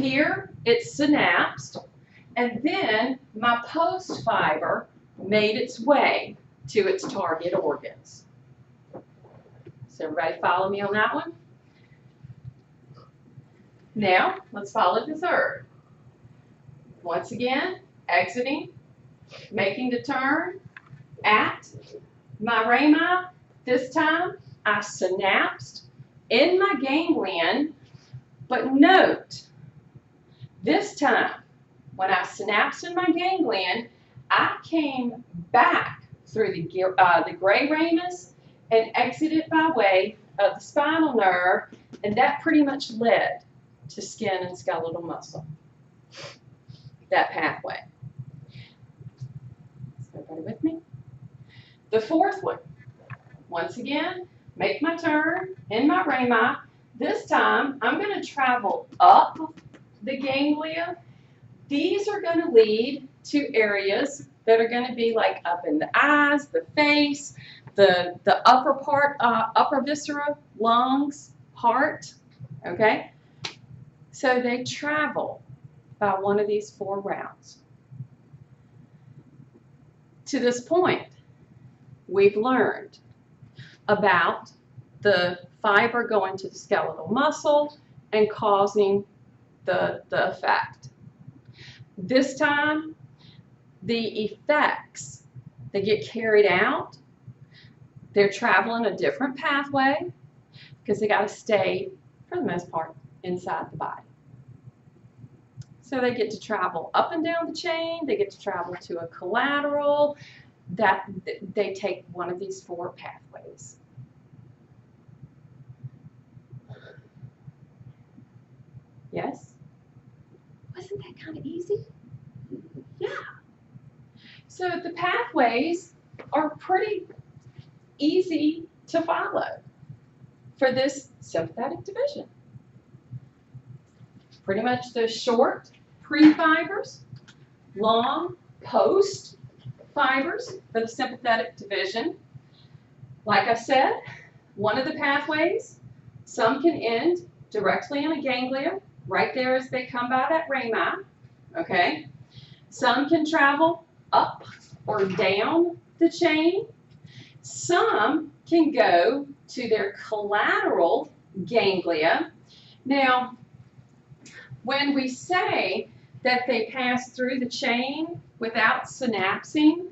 Here it's synapsed, and then my post fiber made its way to its target organs. So everybody follow me on that one? Now, let's follow the third. Once again, exiting, making the turn at my rami. This time, I synapsed in my ganglion, but note, this time, when I synapsed in my ganglion, I came back through the gray ramus and exited by way of the spinal nerve, and that pretty much led to skin and skeletal muscle, that pathway. Is everybody with me? The fourth one, once again, make my turn in my rami. This time, I'm going to travel up the ganglia. These are going to lead to areas that are going to be like up in the eyes, the face, the upper part, upper viscera, lungs, heart, okay? So they travel by one of these four routes. To this point, we've learned about the fiber going to the skeletal muscle and causing the effect. This time, the effects that get carried out, they're traveling a different pathway because they got to stay, for the most part, inside the body. So they get to travel up and down the chain, they get to travel to a collateral, that they take one of these four pathways. Yes? Wasn't that kind of easy? Yeah. So the pathways are pretty easy to follow for this sympathetic division. Pretty much the short pre-fibers, long post fibers for the sympathetic division. Like I said, one of the pathways, some can end directly in a ganglia, right there as they come by that rami, okay? Some can travel up or down the chain. Some can go to their collateral ganglia. Now, when we say that they pass through the chain without synapsing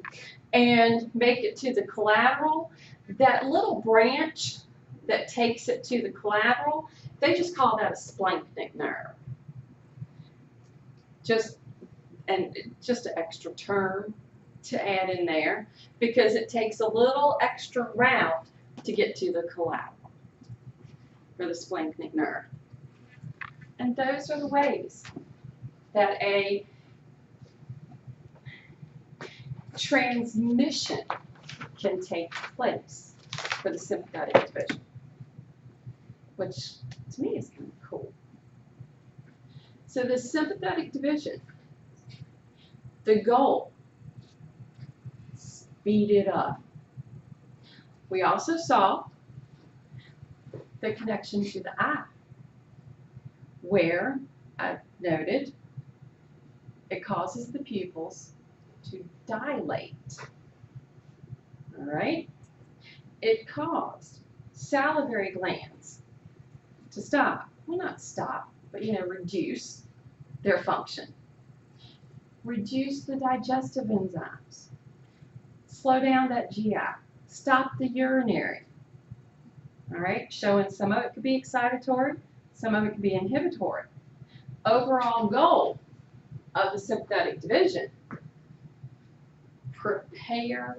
and make it to the collateral, that little branch that takes it to the collateral, they just call that a splanchnic nerve. Just an extra term to add in there because it takes a little extra route to get to the collateral for the splanchnic nerve. And those are the ways that a transmission can take place for the sympathetic division, which to me is kind of cool. So the sympathetic division, the goal, speed it up. We also saw the connection to the eye, where I noted it causes the pupils to dilate. All right? It caused salivary glands to stop. Well, not stop, but reduce their function. Reduce the digestive enzymes. Slow down that GI. Stop the urinary. All right? Showing some of it could be excitatory, some of it could be inhibitory. Overall goal of the sympathetic division, prepare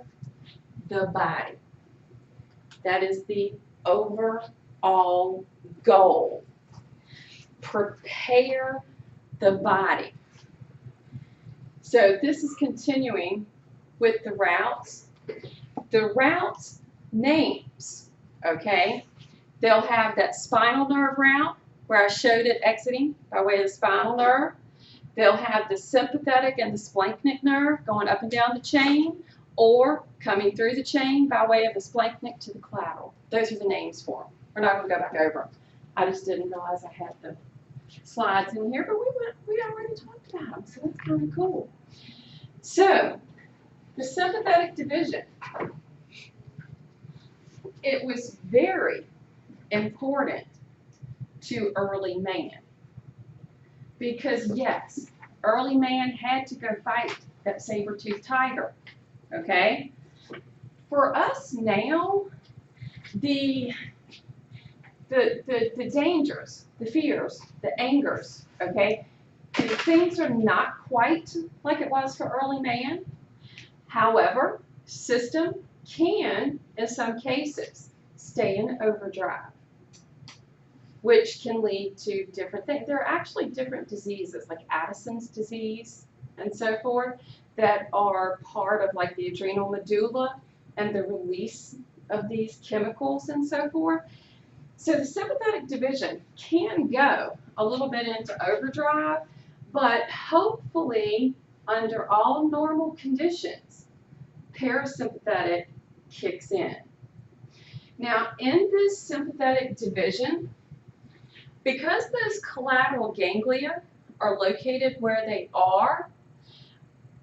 the body. That is the overall goal. Prepare the body. So this is continuing with the routes. The routes names, okay? They'll have that spinal nerve route where I showed it exiting by way of the spinal nerve. They'll have the sympathetic and the splanchnic nerve going up and down the chain or coming through the chain by way of the splanchnic to the collateral. Those are the names for them. We're not going to go back over them. I just didn't realize I had the slides in here, but we we already talked about them, so that's kind of cool. So, the sympathetic division. It was very important to early man. Because yes, early man had to go fight that saber-toothed tiger. Okay? For us now, the dangers, the fears, the angers, okay, things are not quite like it was for early man. However, system can, in some cases, stay in overdrive, which can lead to different things. There are actually different diseases, like Addison's disease and so forth, that are part of like the adrenal medulla and the release of these chemicals and so forth. So the sympathetic division can go a little bit into overdrive, but hopefully under all normal conditions, parasympathetic kicks in. Now in this sympathetic division, because those collateral ganglia are located where they are,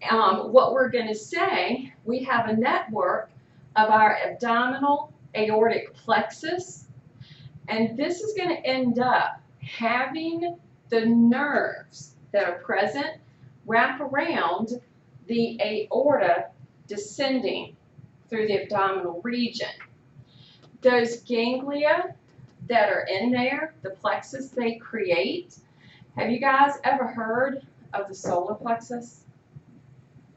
what we're going to say, we have a network of our abdominal aortic plexus, and this is going to end up having the nerves that are present wrap around the aorta descending through the abdominal region. Those ganglia that are in there, the plexus they create, have you guys ever heard of the solar plexus?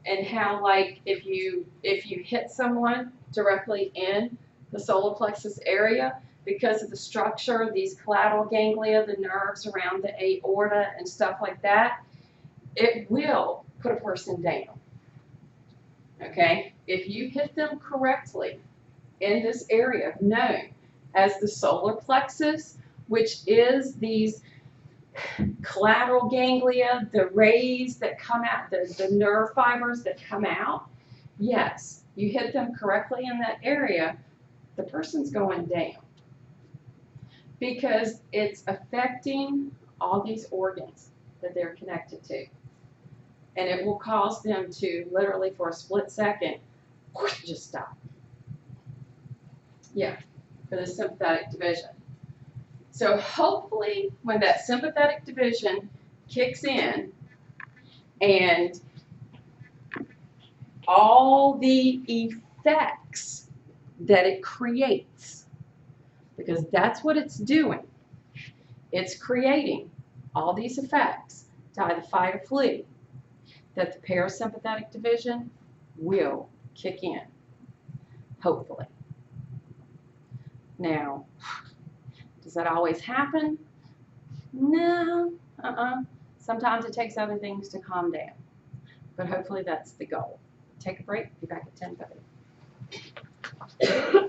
And how, like, if you hit someone directly in the solar plexus area, because of the structure of these collateral ganglia, the nerves around the aorta and stuff like that, it will put a person down. Okay? If you hit them correctly in this area known as the solar plexus, which is these collateral ganglia, the rays that come out, the nerve fibers that come out, yes, you hit them correctly in that area, the person's going down. Because it's affecting all these organs that they're connected to. And it will cause them to literally for a split second, just stop. Yeah, for the sympathetic division. So hopefully when that sympathetic division kicks in and all the effects that it creates, because that's what it's doing. It's creating all these effects to either fight or flee, that the parasympathetic division will kick in, hopefully. Now, does that always happen? No, Sometimes it takes other things to calm down, but hopefully that's the goal. Take a break, be back at 10:30.